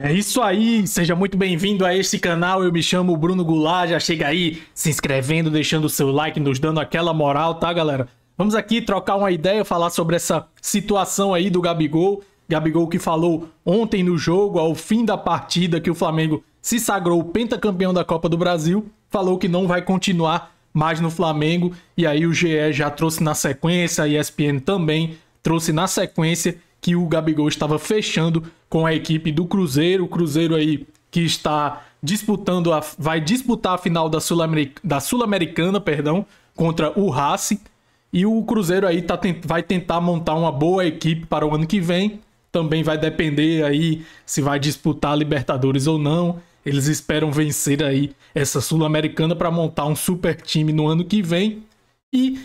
É isso aí, seja muito bem-vindo a este canal. Eu me chamo Bruno Goulart. Já chega aí se inscrevendo, deixando o seu like, nos dando aquela moral, tá, galera? Vamos aqui trocar uma ideia, falar sobre essa situação aí do Gabigol. Gabigol que falou ontem no jogo, ao fim da partida, que o Flamengo se sagrou pentacampeão da Copa do Brasil, falou que não vai continuar mais no Flamengo. E aí o GE já trouxe na sequência, a ESPN também trouxe na sequência que o Gabigol estava fechando com a equipe do Cruzeiro. O Cruzeiro aí que está disputando, vai disputar a final da Sul-Americana, contra o Racing. E o Cruzeiro aí vai tentar montar uma boa equipe para o ano que vem. Também vai depender aí se vai disputar a Libertadores ou não. Eles esperam vencer aí essa Sul-Americana para montar um super time no ano que vem. E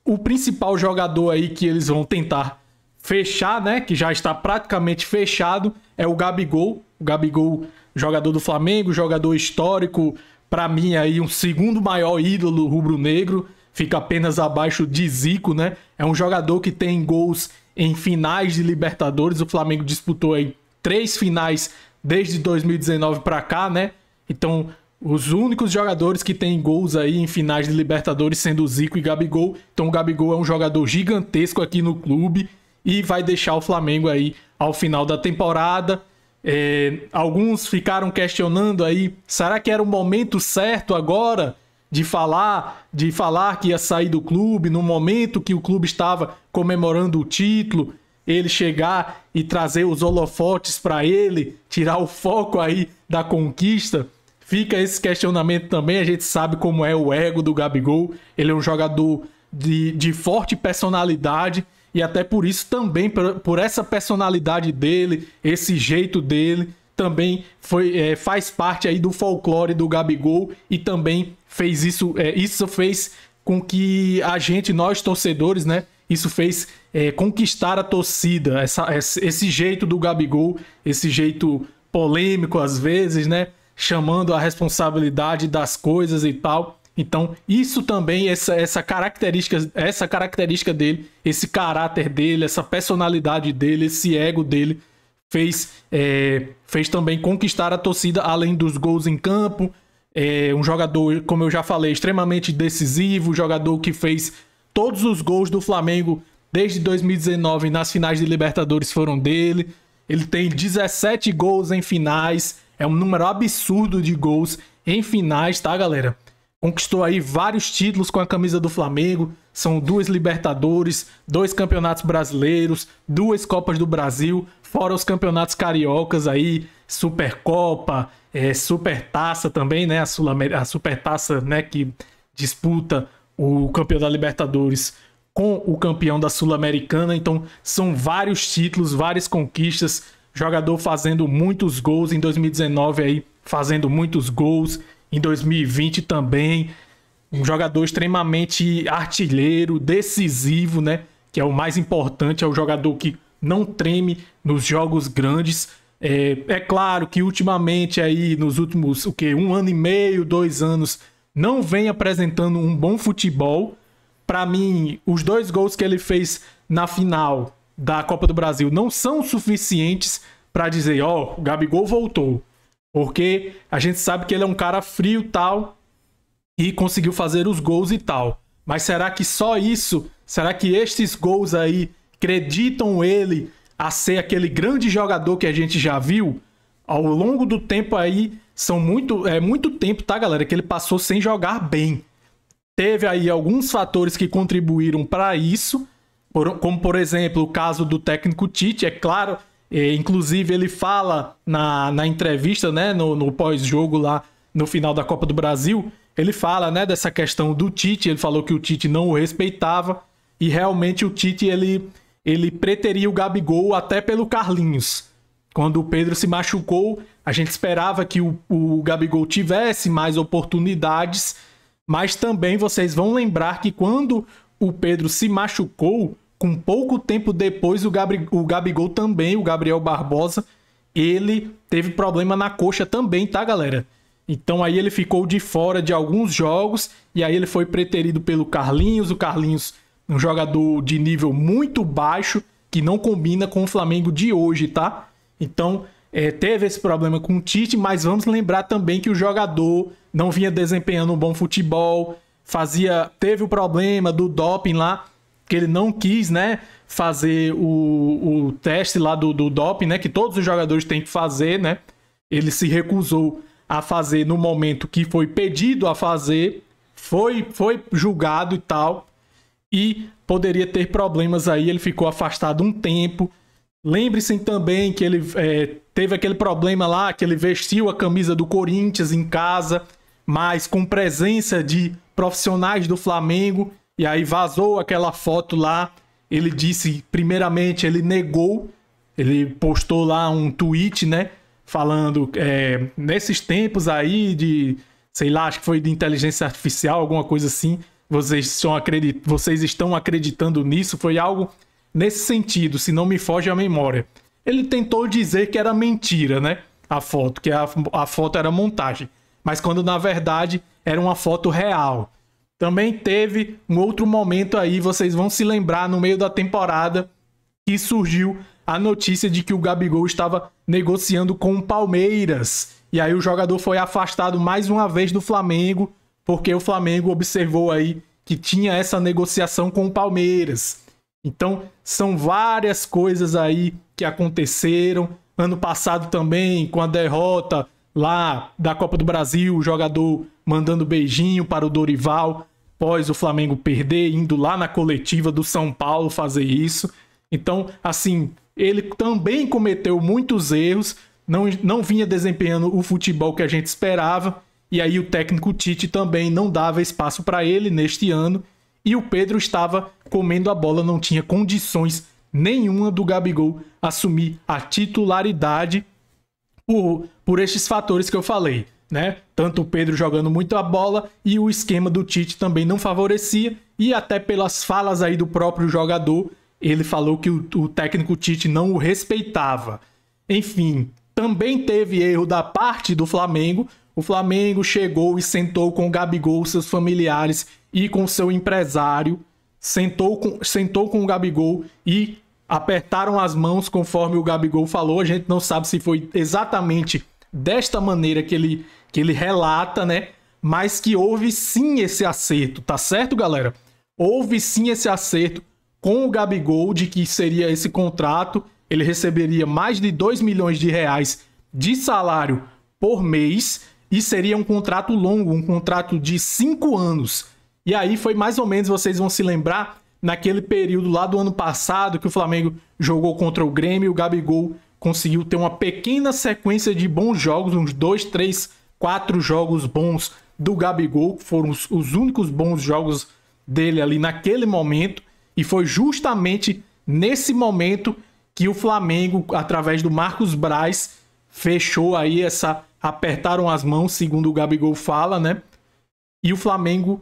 o principal jogador aí que eles vão tentar fechar, né, que já está praticamente fechado, é o Gabigol. O Gabigol, jogador do Flamengo, jogador histórico, para mim aí um segundo maior ídolo rubro-negro, fica apenas abaixo de Zico, né? É um jogador que tem gols em finais de Libertadores. O Flamengo disputou aí 3 finais desde 2019 para cá, né? Então, os únicos jogadores que têm gols aí em finais de Libertadores sendo o Zico e Gabigol. Então, o Gabigol é um jogador gigantesco aqui no clube e vai deixar o Flamengo aí ao final da temporada. Alguns ficaram questionando aí, será que era o momento certo agora de falar que ia sair do clube, no momento que o clube estava comemorando o título, ele chegar e trazer os holofotes para ele, tirar o foco aí da conquista? Fica esse questionamento também. A gente sabe como é o ego do Gabigol, ele é um jogador de forte personalidade. E até por isso também, por essa personalidade dele, esse jeito dele, também faz parte aí do folclore do Gabigol. E também fez isso fez com que a gente, nós torcedores, né, isso fez conquistar a torcida, esse jeito do Gabigol, esse jeito polêmico às vezes, né, chamando a responsabilidade das coisas e tal. Então, isso também, essa característica dele, esse caráter dele, essa personalidade dele, esse ego dele, fez também conquistar a torcida, além dos gols em campo. Um jogador, como eu já falei, extremamente decisivo, jogador que fez todos os gols do Flamengo desde 2019 nas finais de Libertadores foram dele. Ele tem 17 gols em finais, é um número absurdo de gols em finais, tá, galera? Conquistou aí vários títulos com a camisa do Flamengo. São 2 Libertadores, 2 campeonatos brasileiros, 2 Copas do Brasil, fora os campeonatos cariocas aí, Supercopa, Supertaça também, né? A Supertaça, né, que disputa o campeão da Libertadores com o campeão da Sul-Americana. Então, são vários títulos, várias conquistas. Jogador fazendo muitos gols em 2019 aí, fazendo muitos gols. Em 2020 também, um jogador extremamente artilheiro, decisivo, né? Que é o mais importante, é o jogador que não treme nos jogos grandes. É claro que ultimamente aí, nos últimos, 1 ano e meio, 2 anos, não vem apresentando um bom futebol. Para mim, os 2 gols que ele fez na final da Copa do Brasil não são suficientes para dizer, ó, o Gabigol voltou. Porque a gente sabe que ele é um cara frio tal e conseguiu fazer os gols e tal. Mas será que só isso? Será que estes gols aí acreditam ele a ser aquele grande jogador que a gente já viu? Ao longo do tempo aí, muito tempo, tá, galera, que ele passou sem jogar bem. Teve aí alguns fatores que contribuíram para isso, como por exemplo o caso do técnico Tite, é claro. Inclusive ele fala na entrevista, né, no pós-jogo lá no final da Copa do Brasil, ele fala, né, dessa questão do Tite. Ele falou que o Tite não o respeitava e realmente o Tite ele preteria o Gabigol até pelo Carlinhos. Quando o Pedro se machucou, a gente esperava que o Gabigol tivesse mais oportunidades, mas também vocês vão lembrar que quando o Pedro se machucou, com pouco tempo depois, o Gabigol também, o Gabriel Barbosa, ele teve problema na coxa também, tá, galera? Então aí ele ficou de fora de alguns jogos e aí ele foi preterido pelo Carlinhos. O Carlinhos, um jogador de nível muito baixo, que não combina com o Flamengo de hoje, tá? Então teve esse problema com o Tite, mas vamos lembrar também que o jogador não vinha desempenhando um bom futebol, teve o problema do doping lá, que ele não quis, né, fazer o teste lá do doping, né, que todos os jogadores têm que fazer, né, ele se recusou a fazer no momento que foi pedido a fazer, foi julgado e tal, e poderia ter problemas aí, ele ficou afastado um tempo. Lembre-se também que ele teve aquele problema lá, que ele vestiu a camisa do Corinthians em casa, mas com presença de profissionais do Flamengo, e aí vazou aquela foto lá. Ele disse, primeiramente, ele negou, ele postou lá um tweet, né, falando, nesses tempos aí de, sei lá, acho que foi de inteligência artificial, alguma coisa assim, vocês estão acreditando nisso, foi algo nesse sentido, se não me foge a memória. Ele tentou dizer que era mentira, né? A foto, que a foto era montagem. Mas quando na verdade era uma foto real. Também teve um outro momento aí, vocês vão se lembrar, no meio da temporada, que surgiu a notícia de que o Gabigol estava negociando com o Palmeiras. E aí o jogador foi afastado mais uma vez do Flamengo, porque o Flamengo observou aí que tinha essa negociação com o Palmeiras. Então, são várias coisas aí que aconteceram. Ano passado também, com a derrota lá da Copa do Brasil, o jogador mandando beijinho para o Dorival, após o Flamengo perder, indo lá na coletiva do São Paulo fazer isso. Então, assim, ele também cometeu muitos erros, não vinha desempenhando o futebol que a gente esperava, e aí o técnico Tite também não dava espaço para ele neste ano, e o Pedro estava comendo a bola, não tinha condições nenhuma do Gabigol assumir a titularidade por estes fatores que eu falei, né? Tanto o Pedro jogando muito a bola e o esquema do Tite também não favorecia, e até pelas falas aí do próprio jogador, ele falou que o técnico Tite não o respeitava. Enfim, também teve erro da parte do Flamengo. O Flamengo chegou e sentou com o Gabigol, seus familiares e com seu empresário, sentou com o Gabigol e apertaram as mãos conforme o Gabigol falou. A gente não sabe se foi exatamente desta maneira que ele relata, né? Mas que houve sim esse acerto, tá certo, galera? Houve sim esse acerto com o Gabigol de que seria esse contrato. Ele receberia mais de 2 milhões de reais de salário por mês e seria um contrato longo, um contrato de 5 anos. E aí foi mais ou menos, vocês vão se lembrar, naquele período lá do ano passado que o Flamengo jogou contra o Grêmio, o Gabigol conseguiu ter uma pequena sequência de bons jogos, uns 2, 3, 4 jogos bons do Gabigol, que foram os únicos bons jogos dele ali naquele momento, e foi justamente nesse momento que o Flamengo, através do Marcos Braz, fechou aí apertaram as mãos, segundo o Gabigol fala, né? E o Flamengo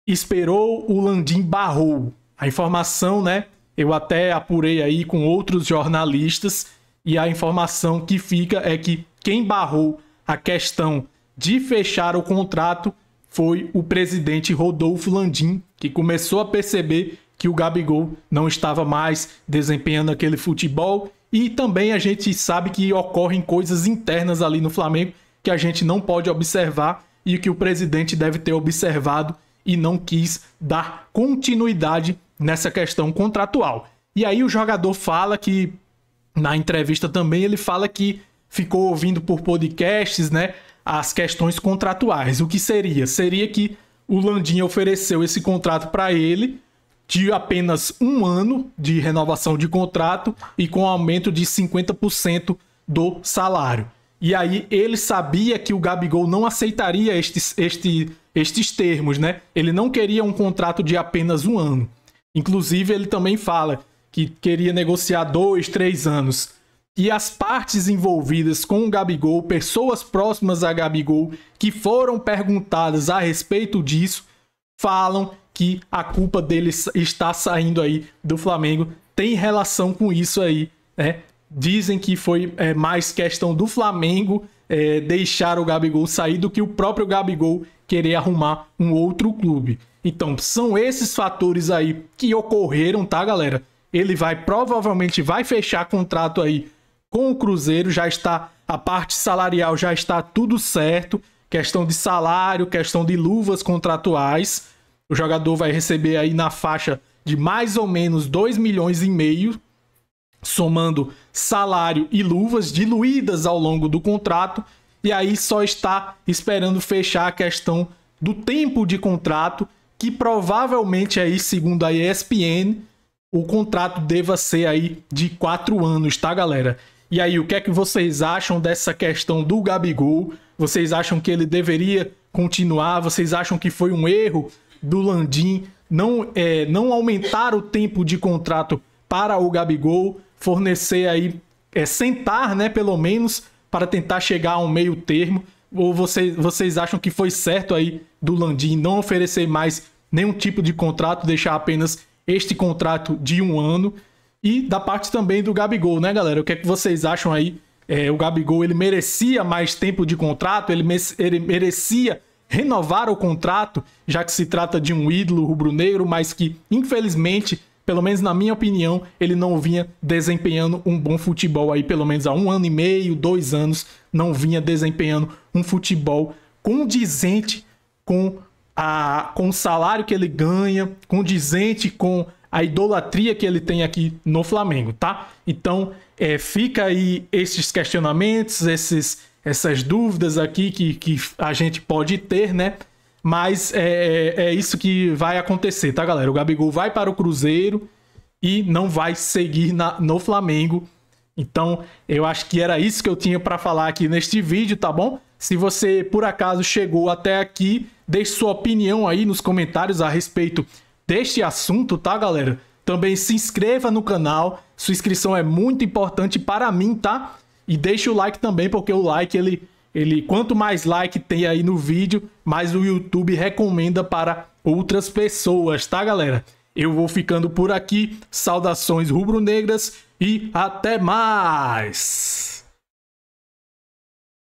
esperou, o Landim barrou. A informação, né? Eu até apurei aí com outros jornalistas, e a informação que fica é que quem barrou a questão de fechar o contrato foi o presidente Rodolfo Landim, que começou a perceber que o Gabigol não estava mais desempenhando aquele futebol. E também a gente sabe que ocorrem coisas internas ali no Flamengo que a gente não pode observar e que o presidente deve ter observado e não quis dar continuidade nessa questão contratual. E aí o jogador fala que, na entrevista também, ele fala que ficou ouvindo por podcasts, né, as questões contratuais. O que seria? Seria que o Landim ofereceu esse contrato para ele de apenas 1 ano de renovação de contrato e com aumento de 50% do salário. E aí ele sabia que o Gabigol não aceitaria estes termos, né? Ele não queria um contrato de apenas 1 ano. Inclusive, ele também fala que queria negociar 2, 3 anos. E as partes envolvidas com o Gabigol, pessoas próximas a Gabigol, que foram perguntadas a respeito disso, falam que a culpa dele está saindo aí do Flamengo, tem relação com isso aí, né? Dizem que foi mais questão do Flamengo deixar o Gabigol sair do que o próprio Gabigol querer arrumar um outro clube. Então, são esses fatores aí que ocorreram, tá, galera? Ele provavelmente vai fechar contrato aí com o Cruzeiro, já está a parte salarial, já está tudo certo, questão de salário, questão de luvas contratuais. O jogador vai receber aí na faixa de mais ou menos 2,5 milhões, somando salário e luvas diluídas ao longo do contrato, e aí só está esperando fechar a questão do tempo de contrato, que provavelmente aí, segundo a ESPN, o contrato deva ser aí de 4 anos, tá, galera? E aí, o que é que vocês acham dessa questão do Gabigol? Vocês acham que ele deveria continuar? Vocês acham que foi um erro do Landim não aumentar o tempo de contrato para o Gabigol, fornecer aí, sentar, né, pelo menos, para tentar chegar a um meio termo? Ou vocês acham que foi certo aí do Landim não oferecer mais nenhum tipo de contrato, deixar apenas este contrato de 1 ano? E da parte também do Gabigol, né, galera? O que é que vocês acham aí? O Gabigol, ele merecia mais tempo de contrato? Ele merecia renovar o contrato, já que se trata de um ídolo rubro-negro, mas que, infelizmente, pelo menos na minha opinião, ele não vinha desempenhando um bom futebol aí, pelo menos há 1 ano e meio, 2 anos, não vinha desempenhando um futebol condizente com o salário que ele ganha, condizente com a idolatria que ele tem aqui no Flamengo, tá? Então, fica aí esses questionamentos, essas dúvidas aqui que a gente pode ter, né? Mas é isso que vai acontecer, tá, galera? O Gabigol vai para o Cruzeiro e não vai seguir no Flamengo. Então, eu acho que era isso que eu tinha para falar aqui neste vídeo, tá bom? Se você, por acaso, chegou até aqui, deixe sua opinião aí nos comentários a respeito deste assunto, tá, galera? Também se inscreva no canal, sua inscrição é muito importante para mim, tá? E deixe o like também, porque o like, quanto mais like tem aí no vídeo, mais o YouTube recomenda para outras pessoas, tá, galera? Eu vou ficando por aqui, saudações rubro-negras e até mais!